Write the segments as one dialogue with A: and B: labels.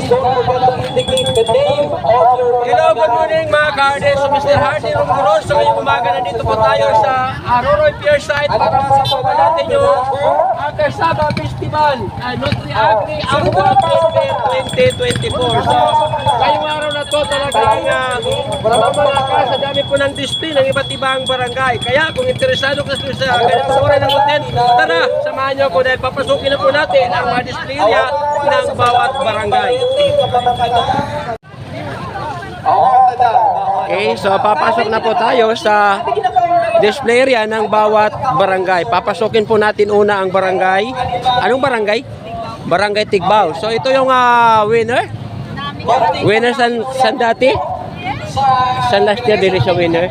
A: Hello, good morning mga ka-Hardy. So Mr. Hardy Ronggoros, so ngayong umaga nandito po tayo sa Aroroy Pier Site para masasapan natin yung Kasaba Festival Nutri Agri Agro Fair 2024. So ngayong araw na to talagang malakas sa dami po ng display ng iba't ibang barangay. Kaya kung interesado ka sa ganang sura ng content, tara, samahan nyo ako dahil papasukin na po natin ang mga display area ng bawat barangay. Okay, so papasok na po tayo sa display area ng bawat barangay. Papasukin po natin una ang barangay. Anong barangay? Barangay Tigbao. So ito yung winner. Winner san dati? San last year din siya winner?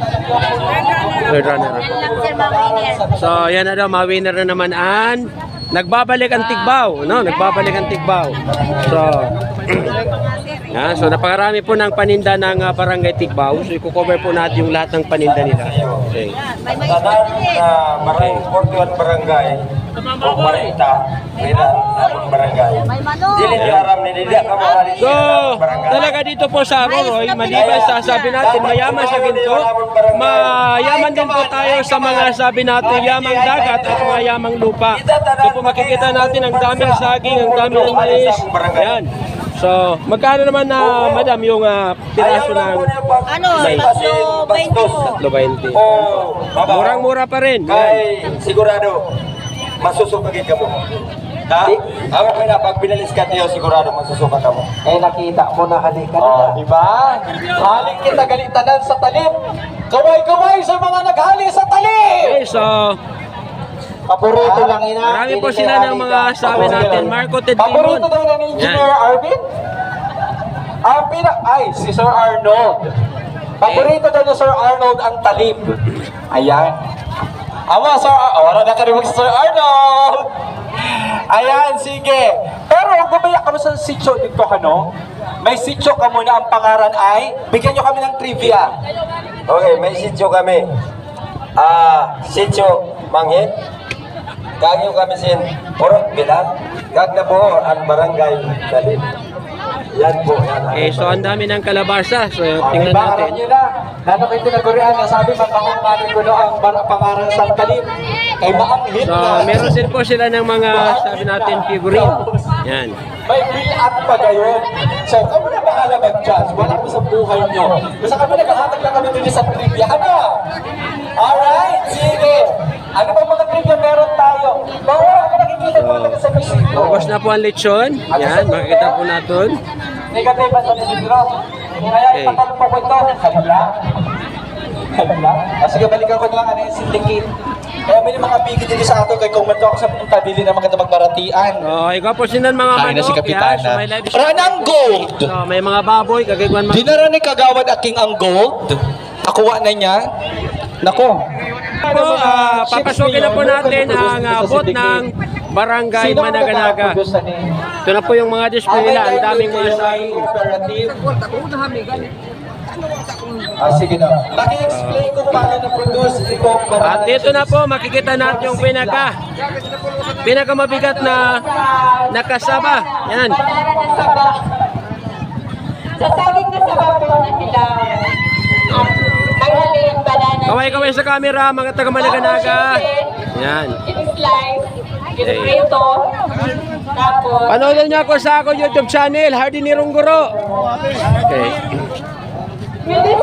A: Third runner. So yan na daw, ma-winner na naman an nagbabalik ang Tigbao, no? Nagbabalik ang Tigbao. So yan, so napakarami po ng paninda ng barangay Tigbao. So i-cover po natin yung lahat ng paninda nila. Okay.
B: Maraming 41 barangay. Kumarita, barangay.
A: So, talaga dito po sa Aroroy, maliban sa sabi natin, mayaman sa ginto, mayaman din po tayo sa mga sabi natin, yamang dagat at mayamang lupa. So po makikita natin ang daming saging, ang daming mais. Yan. So, magkano naman na madam yung piraso ng mais? 3.20. Murang-mura pa rin.
B: Kay sigurado masusukagin ka mo. Ha? Ako may na, pag pinalis ka niyo, sigurado masusuka ka mo.
C: Eh, nakita mo na halikan
B: Oh,
C: na.
B: diba? Haling kita galitanan sa talim. Kaway-kaway sa mga naghali sa talim!
A: Okay, so,
C: Paborito lang ina.
A: marami po sila ng mga sabi natin, Marco Ted Timon.
B: Paborito daw ng Engineer Arvin? Ay, si Sir Arnold. Paborito daw ni Sir Arnold ang talim. Ayan. Ama, Sir wala na ka rin si Sir Arnold. Ayan, sige. Pero gumaya kami sa sityo dito, ano? May sityo ka muna, ang pangaran ay, bigyan nyo kami ng trivia.
D: Okay, may sityo kami. Sityo Mangit. Kagyo kami sin Orok Bilat. Kagna po ang barangay Dalim. Yan po. Yan.
A: Okay, so ang dami ng kalabasa. So, tingnan
B: Diba,
A: natin.
B: alam nyo na, lalo kayo tinagurian na sabi, mabangong namin ko ang pangaran sa talim. Ay maanghit
A: So,
B: na.
A: meron din po sila ng mga sabi natin figurine. Yan.
B: May bilat pa gayon. So, kami na bahala mag-judge. Wala po sa buhay nyo. Basta kami naghahatag lang kami din sa trivia. Ano? Alright, sige. Ano ba mga trivia meron tayo? Bawa, ako nakikita po natin sa bisito.
A: Ubos na po ang lechon. Yan, makikita po natin.
B: Negative ba sa libro? Kaya
A: Okay.
B: ipatanong po ko ito. Halala? Halala? Sige, balikan ko na lang ano yung sindikit. Kaya may mga bigit dito sa ato kay kung ako sa punta dili na maganda magbaratian.
A: Oh, ikaw po sinan mga
B: Kain na si
A: manok.
B: Kapitana.
A: Yan, so may live
B: Ranang gold!
A: So, may mga baboy, kagagwan mga...
B: Dinara ni Kagawad aking ang gold. Akuha na niya. Nako.
A: Po, papasukin na po natin ang bot ng Barangay Managanaga. Ito na po yung mga display nila. Ang daming mga saging.
B: Sige na. Paki-explain kung paano na-produce itong
A: At dito na po, makikita natin yung pinakamabigat na nakasaba. Yan.
E: Sa saging na sabab po na nila. Ang haling banana.
A: Kaway-kaway sa camera, mga taga Managanaga. Yan.
E: In-slice. In-prito. Tapos.
A: Panoodin niyo ako sa ako YouTube channel, Hardy ni Ronggoro. Okay.
E: With this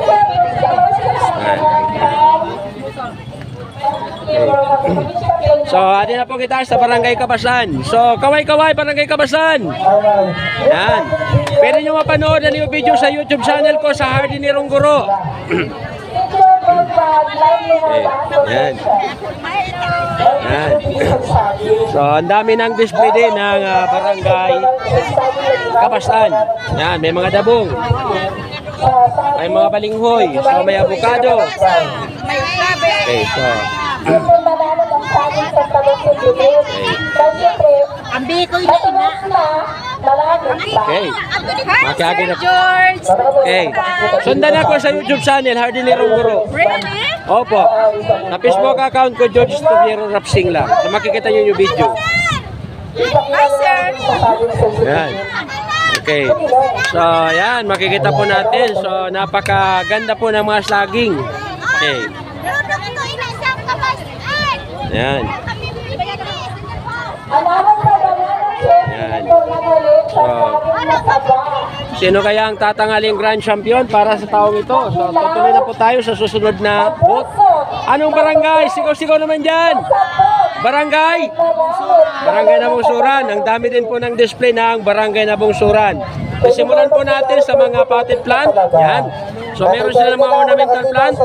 A: So, atin na po kita sa Barangay Kabasan. So, kaway-kaway, Barangay Kabasan. Yan. Pwede nyo mapanood na yung video sa YouTube channel ko sa Hardy ni Ronggoro. Yan. Yan. So, ang dami ng display din ng Barangay Kabasan. Yan, may mga dabong. May mga balinghoy. So, may avocado. Okay, so.
E: ang bikoy na ina.
A: Okay. Makikagi na. Okay. Sundan ako sa YouTube channel, Hardy ni Ronggoro.
E: Really?
A: Opo. Sa Facebook account ko, George Stubiero Rapsing lang. So makikita nyo yung video.
E: Hi, sir.
A: Yan. Okay. So, yan, makikita po natin. So, napakaganda po ng mga saging. Okay. Yan. Yan. So, sino kaya ang tatangaling grand champion para sa taong ito? So, tutuloy na po tayo sa susunod na booth. Anong barangay? Sigaw-sigaw naman dyan. Barangay? Barangay Nabungsuran. Ang dami din po ng display ng Barangay Nabungsuran. Simulan po natin sa mga potted plant. Yan. So, meron sila ng mga ornamental plant.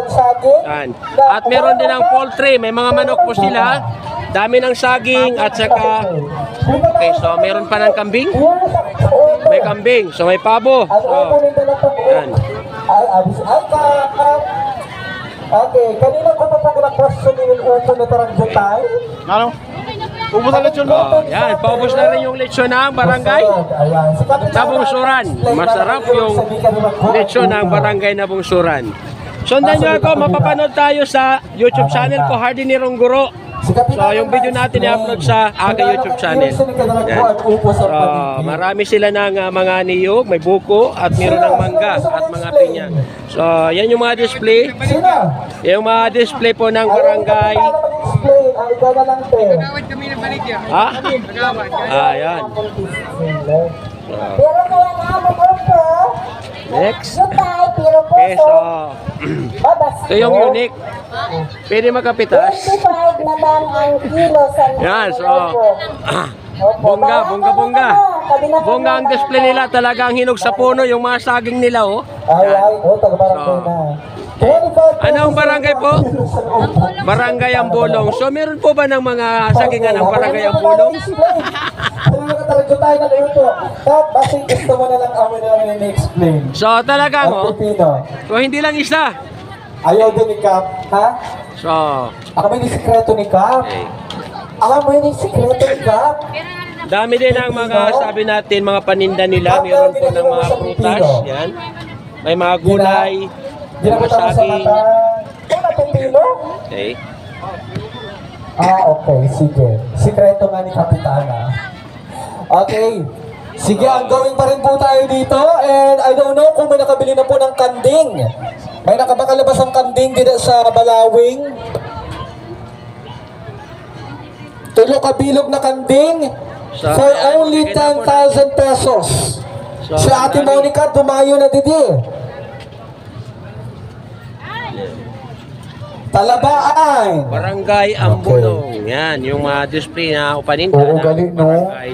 A: Yan. At meron din ng poultry. May mga manok po sila. Dami ng saging at saka... Okay, so meron pa ng kambing. May kambing. So, may pabo. So, yan.
C: Okay, kanina ko pa po question ni Upo na tarang jutay.
B: Ano? Ubus ang lechon mo?
A: Oh, yan, paubos na rin yung lechon ng barangay Nabungsuran. Masarap yung lechon ng barangay Nabungsuran. Sundan nyo ako, mapapanood tayo sa YouTube channel ko, Hardy ni Rongguro. So, yung video natin i-upload sa aking YouTube channel. Yan. So, marami sila ng mga niyog, may buko, at meron ng mangga at mga pinya. So, yan yung mga display. Yung mga display po ng barangay. Ha? Ah, yan.
E: Pero kaya namin Upo,
A: Next.
E: jutay, pero po
A: Okay, so,
E: babas.
A: ito yung unique. Pwede makapitas.
E: 25 naman ang kilo sa
A: Yan, so, bongga. Bongga ang display nila, talagang hinog sa puno yung mga saging nila, oh.
C: taga-barangay na. 25
A: Anong barangay po? Barangay Ambulong. So, meron po ba ng mga sagingan ng Barangay Ambulong?
C: Tayo na luto. Basta gusto mo na lang ako na explain.
A: So, talagang, oh.
C: Pipino.
A: So, hindi lang isa.
C: Ayaw din ni Cap, ha?
A: So,
C: Ako may sikreto ni Cap.
A: okay.
C: Ako may sikreto ni Cap.
A: Dami din ang mga, sabi natin, mga paninda nila. Meron po ng mga prutas. Yan. May mga gulay.
C: Di na
A: Mga
C: kita sa
A: saging.
C: mata. Kung napipino?
A: Okay.
C: Okay, sige. Sikreto nga ni Kapitana. Okay. Sige, ongoing pa rin po tayo dito. And I don't know kung may nakabili na po ng kanding. May nakabakalabas ang kanding dito sa Balawing. Tulo kabilog na kanding
A: So,
C: for
A: ayan,
C: only
A: bigyan na po
C: 10,000 pesos.
A: So,
C: Si Ate
A: marami-
C: Monica dumayo na didi. Talabaan.
A: Barangay Ambulong. Yan, yung mga display na upaninda.
C: Oo,
A: ng
C: galing, no?
A: Barangay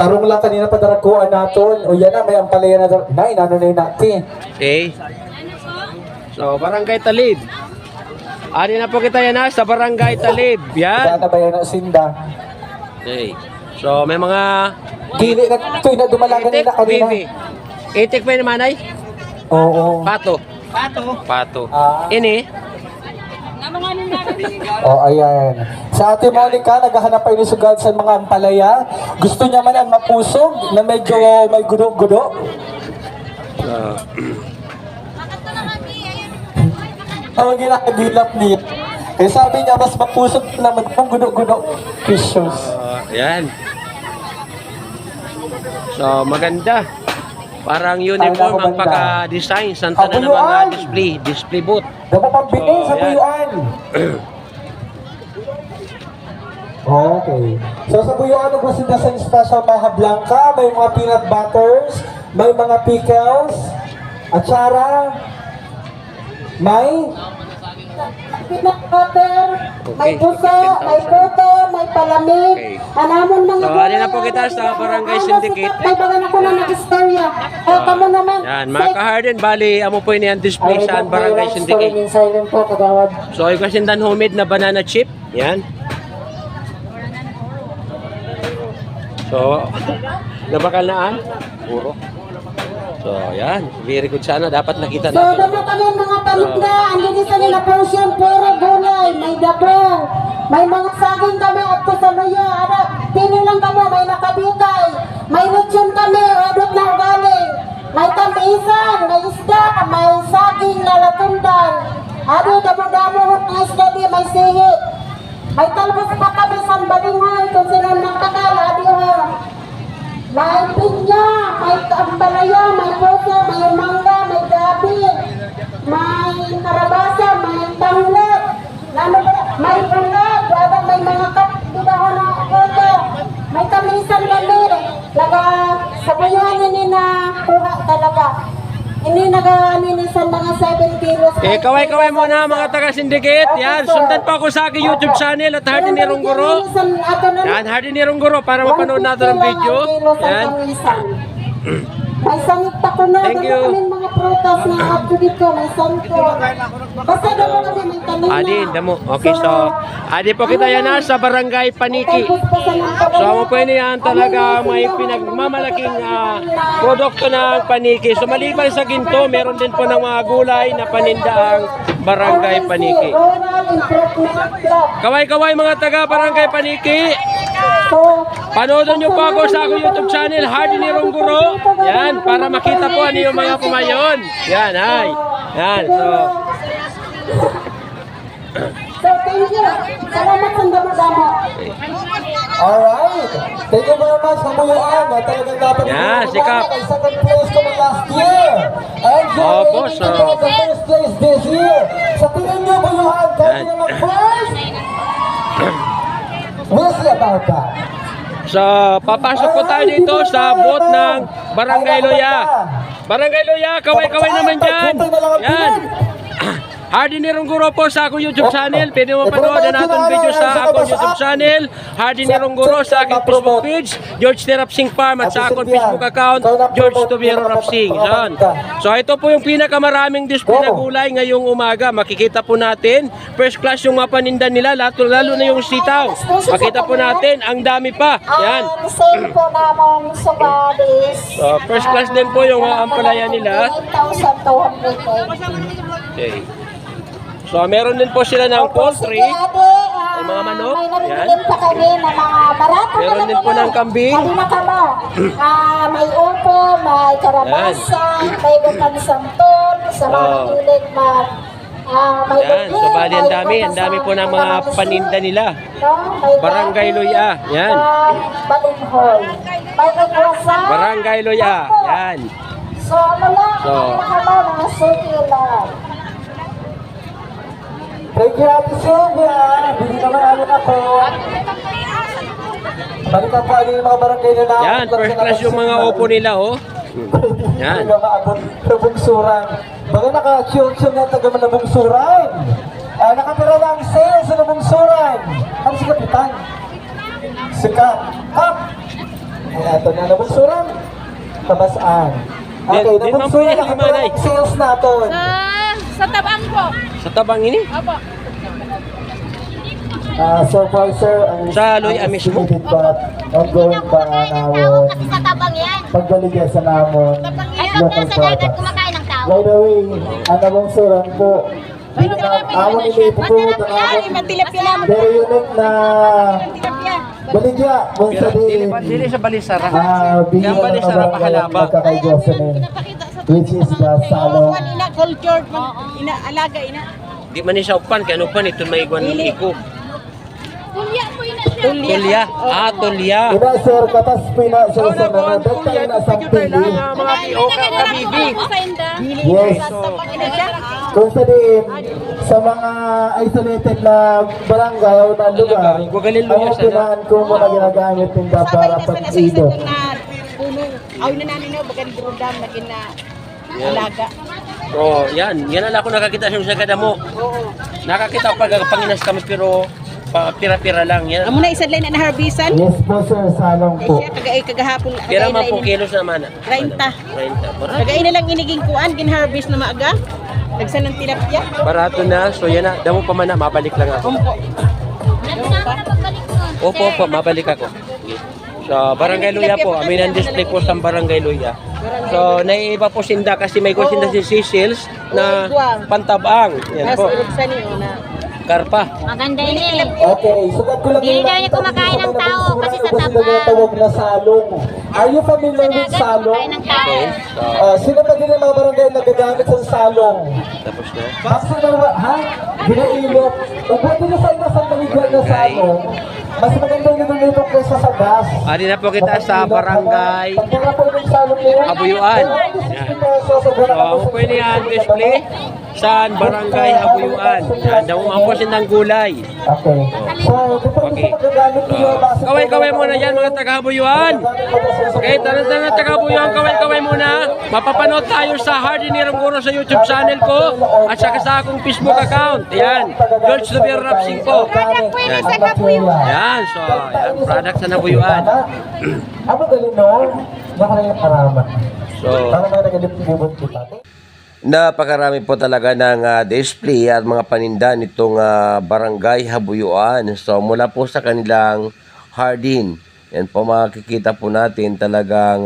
C: Tarong lang kanina pa daraguan natin. O yan na, may ampalaya na na, inano na yun natin.
A: Okay. So, Barangay Talib. Ari na po kita yan ha, sa Barangay Talib.
C: Kaya
A: Yan.
C: na ba yan ang sinda?
A: Okay. So, may mga
C: Dili na ito, na dumalagan
A: itik,
C: nila kanina.
A: baby. Itik pa yung manay?
C: Oo.
A: Pato. Pato.
C: Ah.
A: Ini.
C: Ayan. Sa Ate Monica, naghahanap pa inisugad sa mga ampalaya. Gusto niya man ang mapusog na medyo may gudo-gudo.
A: So,
C: Ang ginakagilap niya. Eh sabi niya, mas mapusog naman kung gudo-gudo. Precious.
A: yan. So, maganda. Parang uniform ang pagka-design sa tanan ng mga display booth.
C: Dapat pambili sa
A: yan.
C: buyuan. Okay. So sa buyuan, gusto na sa special mga blanca, may mga peanut butters, may mga pickles, atsara, may
E: Peanut butter, may
A: Okay,
E: puso,
A: 15,000.
E: may puto, may palamig.
A: Okay.
E: Anamon mga
A: So, ali na po kita sa Barangay Syndicate.
E: May bagan ako na nag-istorya. Kamo naman.
A: Yan, mga ka-harden, bali, amo po ini ang display sa Barangay Syndicate.
C: silent po, kagawad.
A: So, yung kasindan homemade na banana chip. Yan. So, nabakal naan? Puro. So, yan. Very good sana. Dapat nakita
E: So,
A: natin.
E: damo kami mga paligda. Andyan isa nila portion, puro gulay. May dabong. May mga saging kami at kusaluyo. Pili lang kami. May nakabitay. May lechon kami. Adot na ugali. May tamisan. May isda. May saging na latundan. Ado, damo-damo na isda di. May sihi. May talbos pa kami sa balinghoy. Kung sino magtakal. Adi ho. may pinya, may ampalaya, may puso, may mangga, may gabi, may karabasa, may tanglad, may bulag, may mga kapidahon ng puto, may kamisan lamir, laga sa buyan ni na kuha talaga. Hindi nag-aninisan mga 7 kilos.
A: Kaway-kaway muna mga taga-syndicate. Yan, sundan pa ako sa aking YouTube channel at Hardy ni Rongguro. Yan, Hardy ni Rongguro para mapanood natin ang video. Yan.
E: May sangit ako na.
A: Thank you.
E: Kami mga prutas na ato dito. May santo. Basta doon kami may kanina.
A: Adi, damo. Okay, so, adi po kita yan sa Barangay Paniki. So, mo po yan talaga may pinagmamalaking produkto ng Paniki. So, maliban sa ginto, meron din po ng mga gulay na paninda ang Barangay Paniki. Kaway-kaway mga taga Barangay Paniki. Panoodon nyo po ako sa aking YouTube channel, Hardy ni Rongguro. Yan, para makita po ano yung mga pumayon. Yan, hi. Yan, so.
E: So, thank you. Salamat sa damo-damo.
C: Alright. Thank you very much, Kamuyuan. Talagang dapat
A: Yeah, sikap.
C: Ay second place ko last year. And you're
A: Opo,
C: aiming
A: so.
C: to get the first place this year. Sa tingin niyo, Kamuyuan, kaya
A: Yan.
C: niyo mag-first? We'll see about that.
A: So, papasok po tayo dito sa booth ng Barangay Loya. Barangay Loya, kaway-kaway naman dyan. Yan. Hardy ni Rongguro po sa akong YouTube channel. Pwede mo mapanood ang atong video sa akong YouTube channel. Hardy ni Rongguro sa aking Facebook page. George T. Rapsing Farm at sa akong Facebook account, George Tobiro Rapsing. Yan. So, ito po yung pinakamaraming display na gulay ngayong umaga. Makikita po natin. First class yung mga paninda nila, lalo na yung sitaw. Makita po natin, ang dami pa. Yan.
E: Sale po namang subalis.
A: So, first class din po yung ampalaya nila.
E: 8,200.
A: Okay. So, meron din po sila ng poultry.
E: May
A: mga manok,
E: May
A: yan.
E: nabibigyan pa kami ng mga barato.
A: Meron din po ng kambing.
E: Halina ka mo. May upo, may karabasa, may gutang santol, sa mga
A: Oh.
E: hilig may
A: Yan. So,
E: bigli,
A: bali,
E: may
A: ang dami. Ang
E: gutang
A: dami
E: sa
A: po ng mga paninda nila.
E: No? May
A: Barangay
E: gabi,
A: Loya. Yan.
E: Balinghoy. May ugwasan.
A: Barangay Loya. Yan.
E: So, ano lang,
A: So.
E: halina ka mo, mga suki lang.
C: Thank you, Ate Sylvia. Hindi naman ano ako. Balikan po ano yung mga barangay nila.
A: Yan. First class yung mga upo nila, oh. Yan.
C: Yan. Hindi maabot sa bungsuran. Baga naka-tune na taga Malabungsuran. Nakatira na ang sales sa Malabungsuran. Ano si Kapitan? Si Kap. Kap! Ito na Malabungsuran. Tabasaan. Okay,
A: Din- din man po
C: Malabungsuran.
A: yan,
C: Nakatira
A: Manay.
C: ang sales natin.
F: Sa tabang po.
A: Sa tabang ini?
F: Opo.
C: So far, sir, ang
A: Sa Loya mismo?
C: but ongoing pa nawon
F: Sa tabang yan.
C: pagbaligya sa namon
F: Ay, pag
C: local
F: nasa dagat,
C: products.
F: kumakain ng tao.
C: By the way, ang Malabungsuran po, awon nila ipupulot ang amon
F: Tilapia naman.
C: very unique na
F: Tilapia.
C: baligya kung sa di
A: Dili sa Balisara.
C: bigyan
A: Yan,
C: ng
A: Balisara,
C: mga
A: Pahalaba.
C: magkakaigosanin, which is the salon.
F: Ina, cultured. Ina, alaga, ina.
A: Di man ni siya upan. Kaya ano pa nito may iguan ng iko.
F: Tulya po ina siya.
A: Tulya. Tulya.
C: Ina sir, katas pina sir sa nanadad kayo na sa pili.
A: Mga kabibi.
C: Yes. Kung sa din, sa mga isolated na barangay o na lugar,
A: Gugalin
C: ang
A: Loya sana.
C: upinan ko muna ginagamit nila para pag-ido.
F: Puno. Aw na namin no, bagan drudam na gina alaga.
A: Oh, yan. Yan lang ako nakakita siya sa kadamo. Nakakita ko pag panginas kami pero pira-pira lang yan.
F: Amo na isadlay na harbisan.
C: Yes po sir, salong
F: Ay
C: po.
F: siya kagahapon.
A: Pira man pong kilos naman.
F: 30.
A: 30.
F: Kagain na lang iniging kuan gin harvest na maaga. Dagsan ng tilapia.
A: Barato na. So yan na. Damo pa man na. Mabalik lang ako. Opo, mabalik ako. Okay. So, Barangay Loya po. Amin ang display po sa Barangay Loya. So, naiiba po sinda kasi may kusinda si Cecils na pantabang. Yan
F: Nasa
A: po.
F: urugsan niyo na
A: Karpa.
G: Maganda yun eh.
C: Okay, sugat ko lang
G: Hindi
C: yung
G: daw niya
C: nakita
G: kumakain
C: dito
G: ng
C: kami
G: tao
C: nabusura,
G: kasi sa
C: iba sila
G: taba.
C: tinatawag na salong. Are you familiar with
G: Dagat,
C: salong?
G: kumakain ng tao.
A: Okay. So,
C: Sino pa din ang mga barangay na nagagamit ng salong?
A: tapos na.
C: Bakit na, ha? Ginailok. O buti na sa iba sa maligyan na salong, mas maganda yung nililok kaysa sa gas.
A: Ari na po kita sa barangay
C: Pagkira po yung salong nila.
A: Habuyuan. So, ako po yan display sa barangay Habuyuan. Yan, damumaposin ng gulay.
C: Okay. So, depende
A: Okay.
C: sa magagamit niyo. base po-
A: Kaway-kaway muna yan mga taga-Habuyuan. Okay, tanan-tanan taga-Habuyuan, kaway-kaway muna. Mapapanood tayo sa Hardin Iranguro sa YouTube channel ko at saka sa akong Facebook account. Yan, George Javier Rapsing po. Yan. Yan, so, yan, product sa Habuyuan.
C: Ako galing no? Nakarayang karaman.
A: So,
C: Para mga nagalipibot kita.
D: Napakarami po talaga ng display at mga paninda nitong barangay Habuyuan. So mula po sa kanilang Hardin, yan po makikita po natin talagang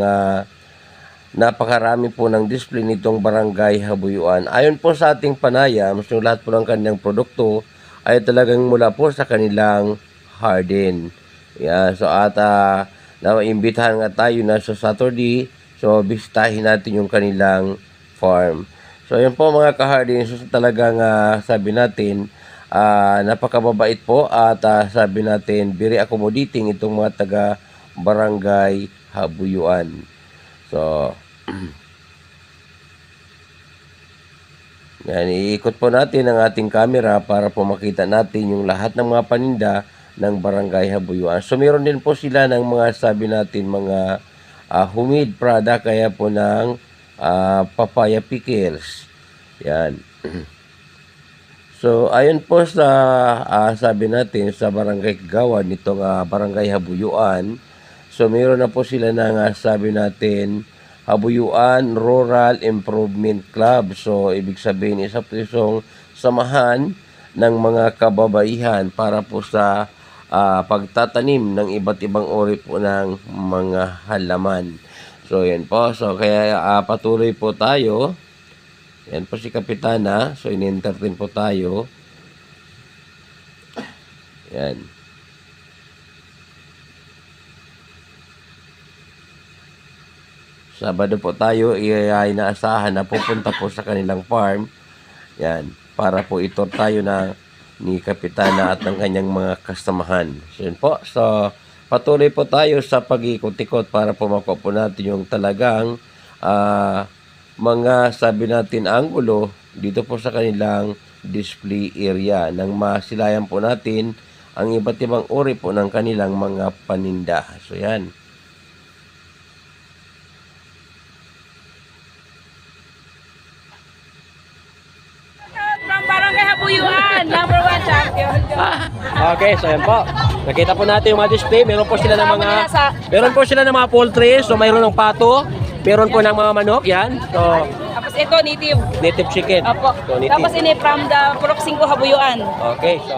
D: napakarami po ng display nitong barangay Habuyuan. Ayon po sa ating panayam, so lahat po ng kanilang produkto ay talagang mula po sa kanilang Hardin. Yan, so at naimbitahan nga tayo na sa Saturday, so bisitahin natin yung kanilang farm. So yan po mga ka-Hardin, so talagang sabi natin napakababait po at sabi natin very accommodating itong mga taga barangay Habuyuan. So yan, iikot po natin ang ating camera para po makita natin yung lahat ng mga paninda ng barangay Habuyuan. So meron din po sila ng mga sabi natin mga humid product kaya po ng papaya pickles. Yan. So, ayon po sa sabi natin sa barangay Kagawan nitong barangay Habuyuan. So, mayroon na po sila ng sabi natin Habuyuan Rural Improvement Club. So, ibig sabihin isa po isang samahan ng mga kababaihan para po sa pagtatanim ng iba't ibang uri po ng mga halaman. So, yan po. So, kaya patuloy po tayo. Yan po si Kapitana. So, in-entertain po tayo. Yan. Sabado po tayo, ay inaasahan na pupunta po sa kanilang farm. Yan. Para po ito tayo ni Kapitana at ng kanyang mga kasamahan. So, yan po. So, patuloy po tayo sa pag-ikot-ikot para po makuha po natin yung talagang mga sabi natin anggulo dito po sa kanilang display area nang masilayan po natin ang iba't ibang uri po ng kanilang mga paninda. So yan.
F: From Barangay Habuyuan, number 1 champion.
A: okay, so yan po. Nakita po natin yung mga display. Meron po sila ng mga poultry. So mayroon ng pato. Meron po ng mga manok. Yan. So,
F: Tapos ito, native.
A: native chicken.
F: Opo.
A: So, native.
F: Tapos ini from the Purok 5 Habuyuan.
A: Okay, so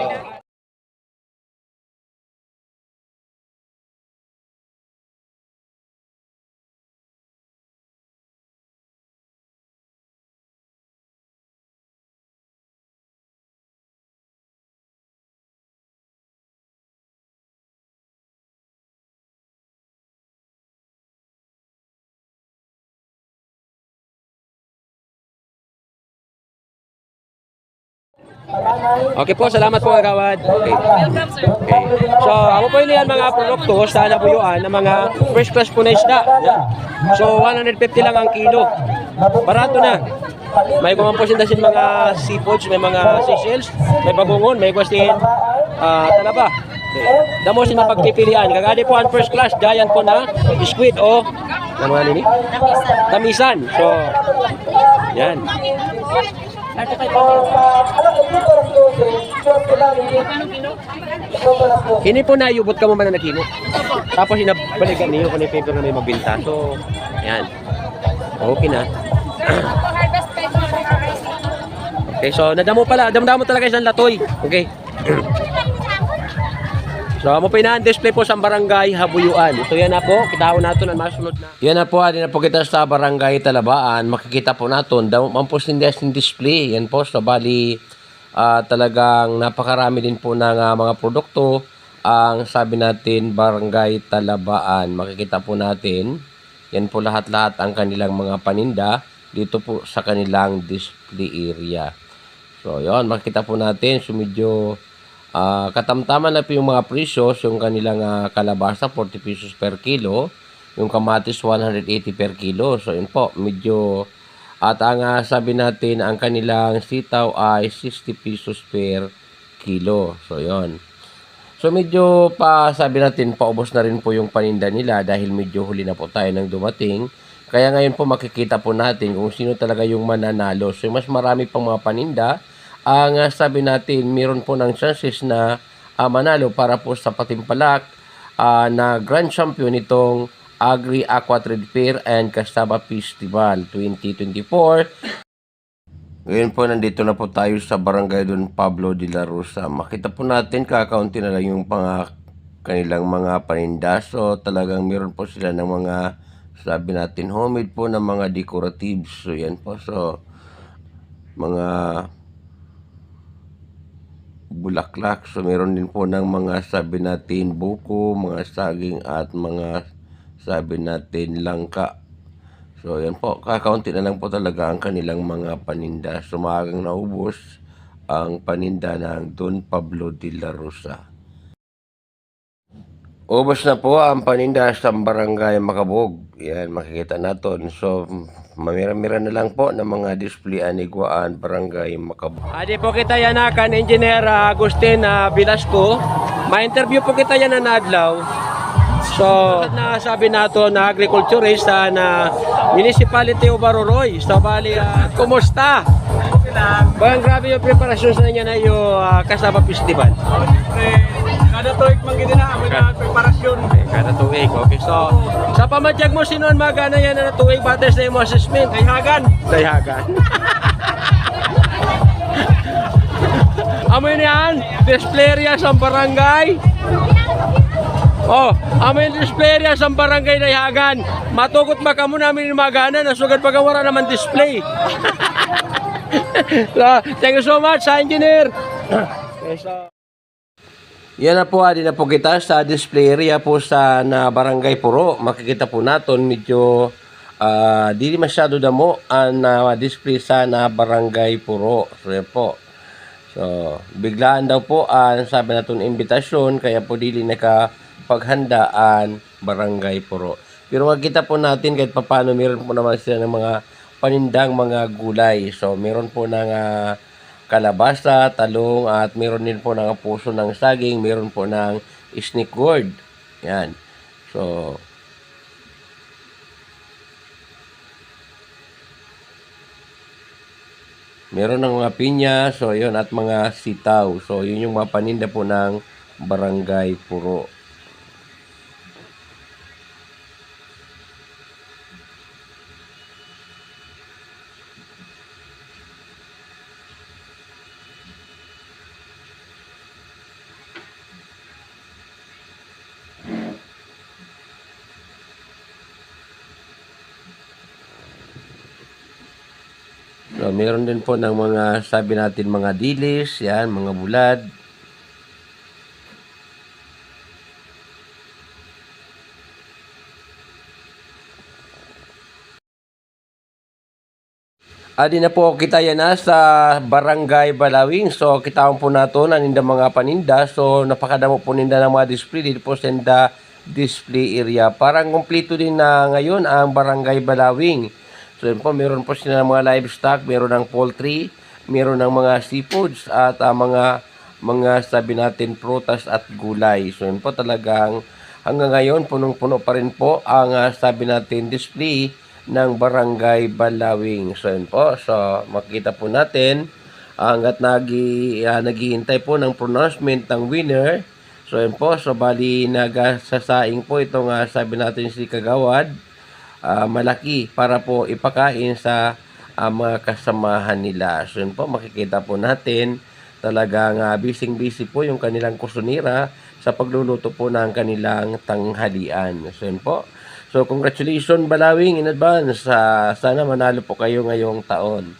A: okay po, salamat po kagawad. Okay.
F: Welcome, sir.
A: Okay. So, ako po yun yan mga produkto sa Habuyuan ng mga fresh class po na isda. Yan. So, 150 lang ang kilo. Barato na. May kumamposin na sin mga seafoods, may mga seashells, may bagungon, may guastin, talaba. Okay. Damo sin mapagpipilian. Kagadi po ang first class, giant po na squid o ano nga nini? Damisan. So, yan. Ini po na yubot ka mo man na kilo. Tapos inabalikan niyo kung paper na may mabinta. So, ayan. Okay na. Okay, so nadamo talaga isang latoy. Okay. So, mo display po sa barangay Habuyuan. So, yan na po. Kitao nato na masunod na. Yan na po. Adin na po kita sa barangay Talabaan. Makikita po natin. Mampos din display. Yan po. So, bali,
D: talagang napakarami din po ng mga produkto ang sabi natin Barangay Talabaan. Makikita po natin, yan po lahat-lahat ang kanilang mga paninda dito po sa kanilang display area. So, yon, makikita po natin, so medyo katamtaman na po yung mga presyos, yung kanilang kalabasa, 40 pesos per kilo, yung kamatis, 180 per kilo. So, yun po, medyo, at ang sabi natin, ang kanilang sitaw ay 60 pesos per kilo. So, yon. So, medyo sabi natin, paubos na rin po yung paninda nila dahil medyo huli na po tayo nang dumating. Kaya ngayon po makikita po natin kung sino talaga yung mananalo. So, mas marami pang mga paninda. Ang sabi natin, meron po ng chances na manalo para po sa Patimpalak na Grand Champion itong Agri Aqua Trade Fair and Castaba Festival 2024. Ngayon po, nandito na po tayo sa Barangay Don Pablo de la Rosa. Makita po natin, kakaunti na lang yung kanilang mga paninda. So, talagang meron po sila ng mga, sabi natin, homemade po ng mga decoratives. So, yan po. So, mga bulaklak. So, meron din po ng mga, sabi natin, buko, mga saging at mga, sabi natin, langka. So, yan po. Kakaunti na lang po talaga ang kanilang mga paninda. So, maagang naubos ang paninda ng Don Pablo de la Rosa. Ubos na po ang paninda sa Barangay Makabog. Yan, makikita natin. So, mamira-mira na lang po ng mga display aniguan Barangay Makabog.
A: Adi po kita yan kan Engineer Agustin Velasco. Ma-interview po kita yan na adlaw. So, na sabi nato na agriculturist na Municipality of Aroroy. So, bali, kumusta? Bang grabe yung preparasyon sa niya na yung Castaba Festival.
B: Kada tuig magiging na ang preparasyon.
A: Kada tuig, okay. So, sa pamadyag mo, sino ang magana yan na tuig bates na yung assessment?
B: Kayhagan.
A: Dayagan. Amoy niyan, display area sa barangay. Oh, amoy display area sa barangay Dayagan. Matugot ba kamo namin yung magana na sugad pagawara naman display. So, thank you so much sa engineer. Okay, so,
D: Yan na po, adi na po kita sa display area po sa Barangay Puro. Makikita po natin medyo di masyado damo ang display sa Barangay Puro. So yan po. So biglaan daw po ang sabi natin imbitasyon kaya po dili nakapaghandaan Barangay Puro. Pero makikita po natin kahit paano meron po naman sila ng mga panindang mga gulay. So meron po ng kalabasa, talong, at meron din po ng puso ng saging, meron po ng snake gourd. Yan. So, meron ng mga pinya, so yun, at mga sitaw. So, yun yung mga paninda po ng Barangay Puro. So, meron din po ng mga, sabi natin, mga dilis, yan, mga bulad. Adi na po kita yan sa Barangay Balawing. So, kitawan po nato na ninda mga paninda. So, napakadamo po ninda ng mga display dito po sa display area. Parang kompleto din na ngayon ang Barangay Balawing. So, yun po, meron po sila ng mga livestock, meron ng poultry, meron ng mga seafoods, at mga sabi natin, prutas at gulay. So, yun po talagang hanggang ngayon, punong-puno pa rin po ang sabi natin, display ng Barangay Balawing. So, yun po. So, makikita po natin, hanggat naghihintay po ng pronouncement ng winner. So, yun po. So, bali, nagsasaing po itong sabi natin si Kagawad. Malaki para po ipakain sa mga kasamahan nila. So yun po, makikita po natin talagang busy po yung kanilang kusunira sa pagluluto po ng kanilang tanghalian. So yun po. So congratulations Balawing in advance. Sana manalo po kayo ngayong taon.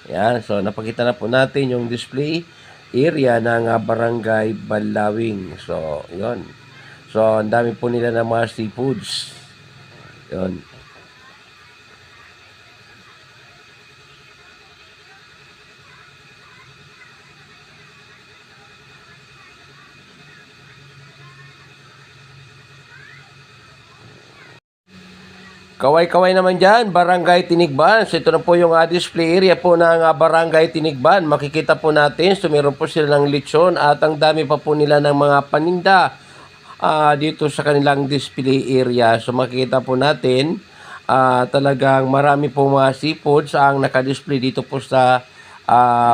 D: Yan. So napakita na po natin yung display area ng Barangay Balawing. So, yon. So, ang dami po nila ng mga seafoods. Yon. Kaway-kaway naman dyan, Barangay Tinigban. So, ito na po yung display area po ng Barangay Tinigban. Makikita po natin, so meron po sila ng lechon at ang dami pa po nila ng mga paninda dito sa kanilang display area. So, makikita po natin, talagang marami po mga seafoods ang nakadisplay dito po sa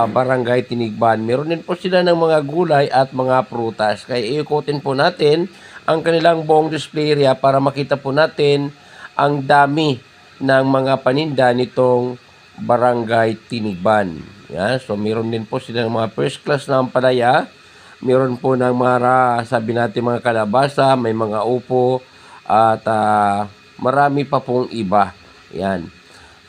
D: Barangay Tinigban. Meron din po sila ng mga gulay at mga prutas. Kaya iikutin po natin ang kanilang buong display area para makita po natin ang dami ng mga paninda nitong Barangay Tinigban. Yan. So, meron din po sila ng mga first class na ampalaya. Meron po ng mga, sabi natin, mga kalabasa, may mga upo, at marami pa pong iba. Yan.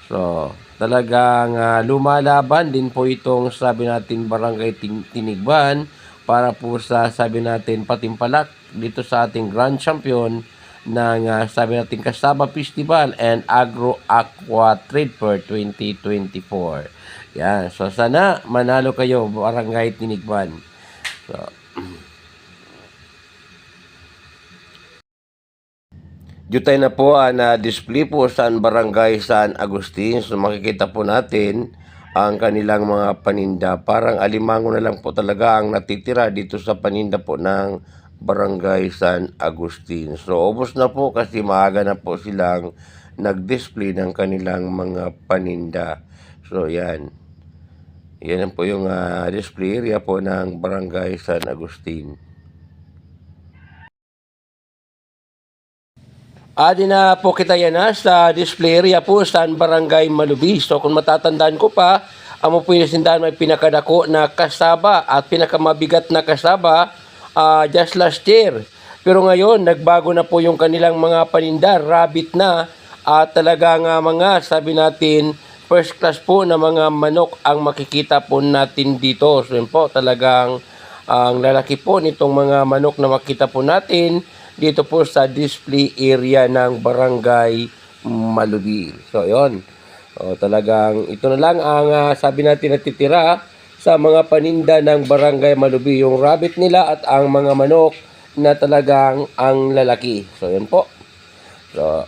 D: So, talagang lumalaban din po itong, sabi natin, Barangay Tinigban para po sa, sabi natin, patimpalak dito sa ating Grand Champion ng sabi natin Kasaba Festival and Agro Aqua Trade Fair 2024. Yan. So, sana manalo kayo, Barangay Tinigban. So, dito na po na display po sa Barangay San Agustin. So, makikita po natin ang kanilang mga paninda. Parang alimango na lang po talaga ang natitira dito sa paninda po ng Barangay San Agustin. So, ubos na po kasi maaga na po silang nag-display ng kanilang mga paninda. So, yan. Yan po yung display area po ng Barangay San Agustin. Adi na po kita yan sa display area po sa Barangay Malubi. So, kung matatandaan ko pa, amo po yung sindahan may pinakadako na kasaba at pinakamabigat na kasaba just last year. Pero ngayon, nagbago na po yung kanilang mga paninda, rabbit na, at talagang mga, sabi natin, first class po na mga manok ang makikita po natin dito. So yun po, talagang ang lalaki po nitong mga manok na makita po natin dito po sa display area ng Barangay Malubi. So yun, talagang ito na lang ang sabi natin natitira sa mga paninda ng Barangay Malubi, yung rabbit nila at ang mga manok na talagang ang lalaki. So, yun po. So,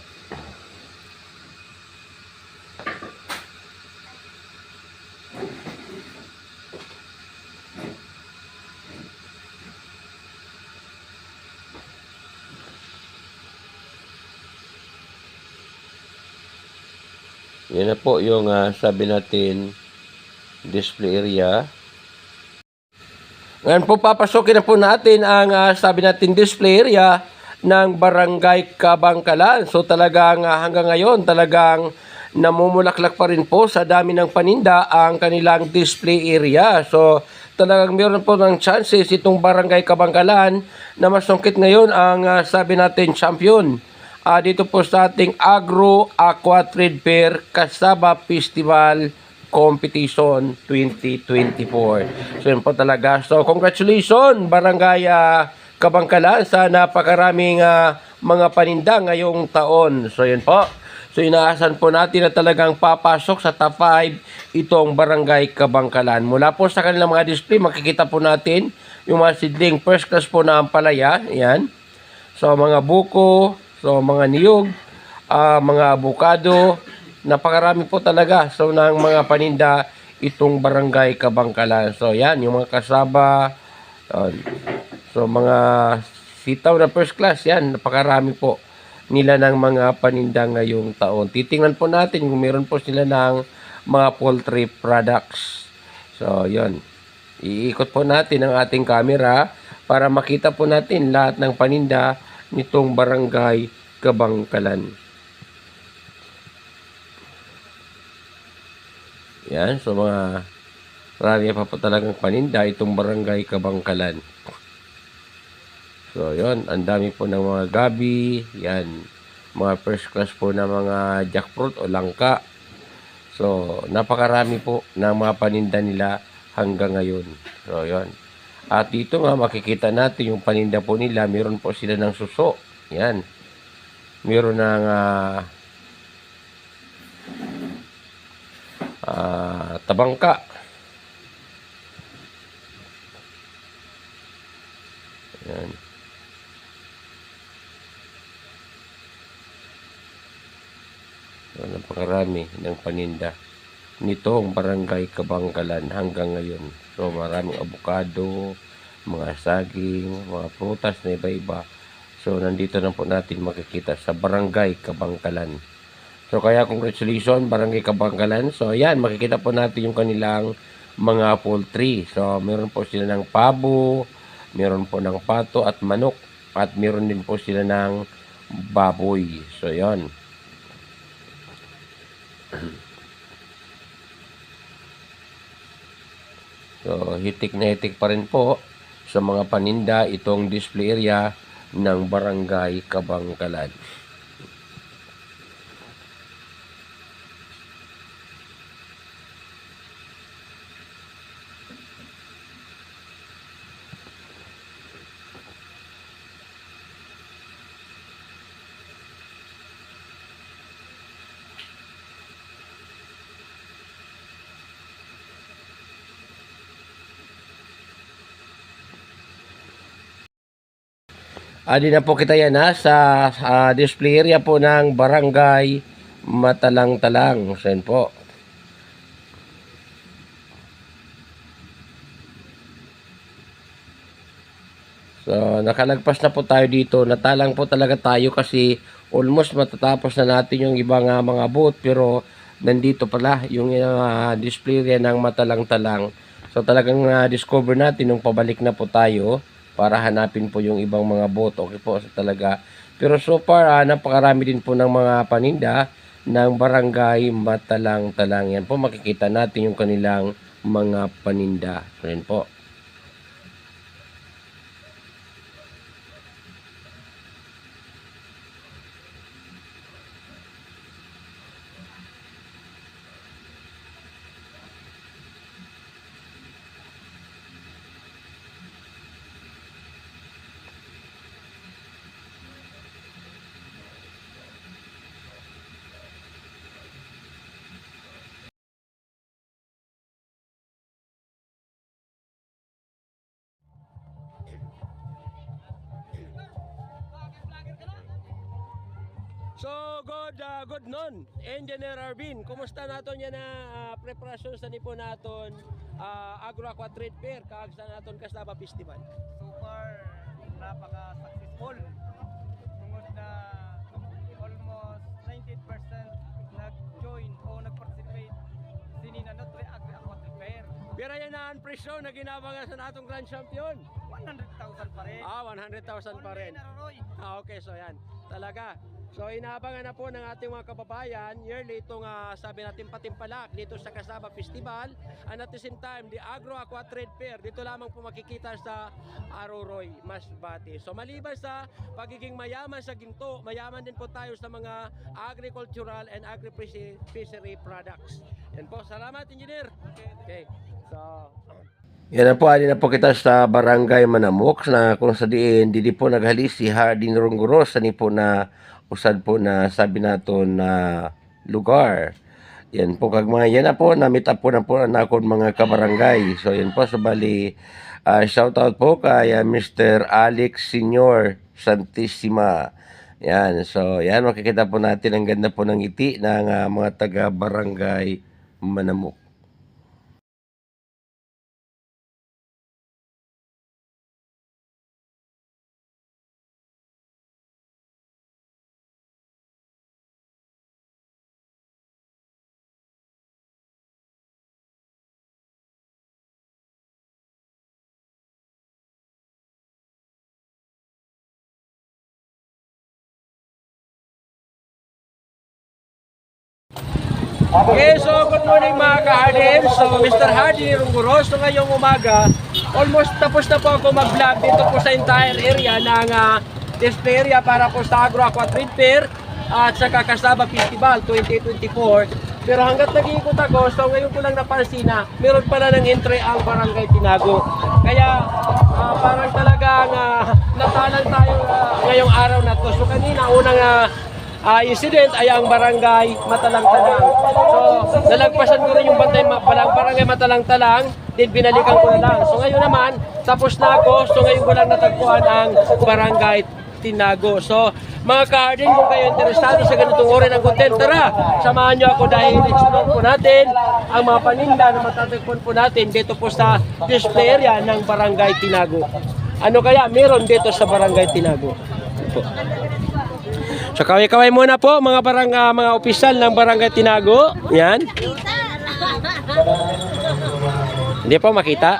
D: yan na po yung sabi natin display area. Ngayon po papasokin na po natin ang sabi natin display area ng Barangay Kabangkalan. So talagang hanggang ngayon talagang namumulaklak pa rin po sa dami ng paninda ang kanilang display area. So talagang meron po ng chances itong Barangay Kabangkalan na masungkit ngayon ang sabi natin champion dito po sa ating Agro Aqua Trade Fair Kasaba Festival Competition 2024. So yun po talaga. So congratulations Barangay Kabangkalan sa napakaraming mga paninda ngayong taon. So yun po. So inaasahan po natin na talagang papasok sa top 5 itong Barangay Kabangkalan. Mula po sa kanilang mga display, makikita po natin yung mga seedling first class po na ampalaya. Ayan. So mga buko, so mga niyog, mga avocado, napakarami po talaga. So ng mga paninda itong Barangay Kabangkalan. So yan, yung mga kasaba, so mga sitaw na first class, yan, napakarami po nila ng mga paninda ngayong taon. Titingnan po natin kung meron po sila ng mga poultry products. So yun, iikot po natin ang ating camera para makita po natin lahat ng paninda nitong Barangay Kabangkalan. Yan, so mga marami pa po talagang paninda itong Barangay Kabangkalan. So, yon, ang dami po ng mga gabi, yan, mga first class po na mga jackfruit o langka. So, napakarami po ng mga paninda nila hanggang ngayon. So, yan. At dito nga makikita natin yung paninda po nila. Meron po sila ng suso. Yan. Meron ng tabangka. Yan. So, napakarami ng paninda nitong barangay Kabangkalan hanggang ngayon. So, maraming abukado, mga saging, mga prutas na iba-iba. So, nandito na po natin makikita sa barangay Kabangkalan. So, kaya congratulations, barangay Kabangkalan. So, ayan, makikita po natin yung kanilang mga poultry. So, meron po sila ng pabo, meron po ng pato at manok, at meron din po sila ng baboy. So, ayan. So, hitik na hitik pa rin po sa mga paninda itong display area ng barangay Kabangkalan. Adi na po kita yan sa display area po ng barangay Matalang-Talang. So, yan po. So, nakalagpas na po tayo dito. Natalang po talaga tayo kasi almost matatapos na natin yung ibang mga booth. Pero nandito pala yung display area ng Matalang-Talang. So, talagang discover natin nung pabalik na po tayo para hanapin po yung ibang mga booth. Okay po talaga. Pero so far, napakarami din po ng mga paninda ng barangay Matalang-Talang. Yan po, makikita natin yung kanilang mga paninda. So, yan po. So, good noon, Engineer Arvin. Kumusta naton yan na preparasyon sa nipo naton Agro-Aqua Trade Fair kaag sa naton Kasaba Festival?
G: So far, napaka-successful. Tungod na almost 90% nag-join o nag-participate sinin na Notre Agro-Aqua Trade Fair.
A: Pero yan na ang presyo na ginabangan sa natong Grand Champion.
G: 100,000 pa rin.
A: 100,000 pa rin.
G: Roy.
A: Okay, so yan. Talaga. So inaabangan na po ng ating mga kababayan yearly itong sabi natin patimpalak dito sa Kasaba Festival, and at the same time the Agro-Aqua Trade Fair dito lamang po makikita sa Aroroy, Masbate. So maliban sa pagiging mayaman sa ginto, mayaman din po tayo sa mga agricultural and agri-fishery products. Yan po, salamat Engineer. Okay. So
D: Yan na po kita sa barangay Manamok na kung sa diin, didi po naghalis si Hardin Rungguros sa po na usad po na sabi naton na lugar. Yan po kag mga yan na po na-meet up po na akong mga kabarangay. So yan po, so bali shout out po kay Mr. Alex Senior Santissima. Yan, so yan makikita po natin ang ganda po ng ngiti ng mga taga barangay Manamok.
A: Okay, so good morning mga ka-Hardim. So Mr. Hardy Rungguros, so ngayong umaga, almost tapos na po ako mag-vlog dito po sa entire area ng display area para po sa Agro-Aqua Trade Fair at sa Kasaba Festival 2024. Pero hanggat nag-iikot ako, so ngayon ko lang napansin na meron pala ng entry ang Barangay Tinago. Kaya parang talagang natalan tayo ngayong araw na to. So kanina, unang incident ay ang Barangay Matalang-Talang. So nalagpasan ko rin yung Barangay Matalang-Talang, din binalikan ko na lang. So ngayon naman, tapos na ako. So ngayon ko lang natagpuan ang Barangay Tinago. So mga ka-Hardin, kung kayo interesado sa ganitong uri ng content, tara, samahan nyo ako dahil explore po natin ang mga paninda na matatagpuan po natin dito po sa display area ng Barangay Tinago. Ano kaya meron dito sa Barangay Tinago? Ito. So kaway-kaway muna po mga opisyal ng Barangay Tinago. Yan. Hindi po makita.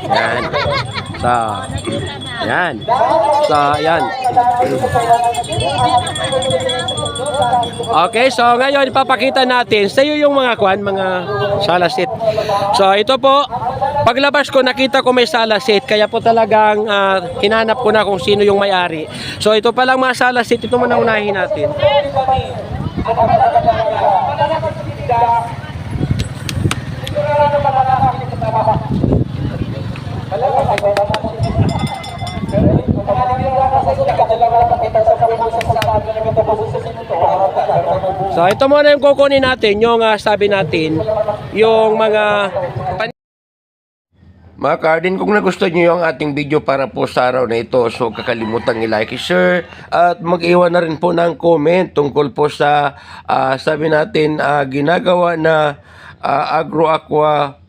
A: Yan. So, yan. So, yan. Okay, so ngayon ipapakita natin sa iyo yung mga salasit. So, ito po, paglabas ko nakita ko may salasit, kaya po talagang hinanap ko na kung sino yung may-ari. So, ito palang mga salasit, ito muna unahin natin. So ito muna yung kukunin natin, yung sabi natin, yung mga
D: Ka-Hardin, kung nagustuhan nyo yung ating video para po sa araw na ito, so kakalimutan i-like, share, at mag-iwan na rin po ng comment tungkol po sa, sabi natin, ginagawa na Agro-Aqua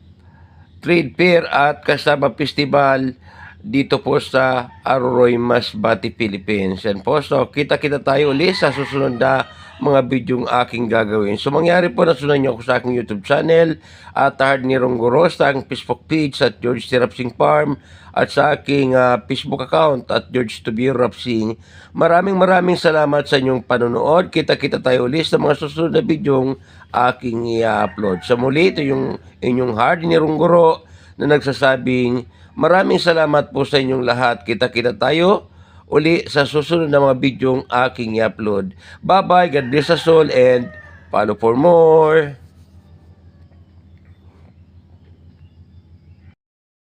D: Trade Fair at kasama festival dito po sa Aroroy, Masbate, Philippines. Yan po, so kita-kita tayo ulit sa susunod na mga bidyong aking gagawin. So mangyari po na sundan nyo ako sa aking YouTube channel at Hardin Ronggoro, sa aking Facebook page at George T. Rapsing Farm at sa aking Facebook account at George Tubio Rapsing. Maraming salamat sa inyong panonood. Kita-kita tayo ulit sa mga susunod na bidyong aking i-upload. Sa muli, ito yung inyong Hardin Ronggoro na nagsasabing maraming salamat po sa inyong lahat. Kita-kita tayo uli sa susunod na mga bidyong aking i-upload. Bye-bye, God bless us all, and follow for more.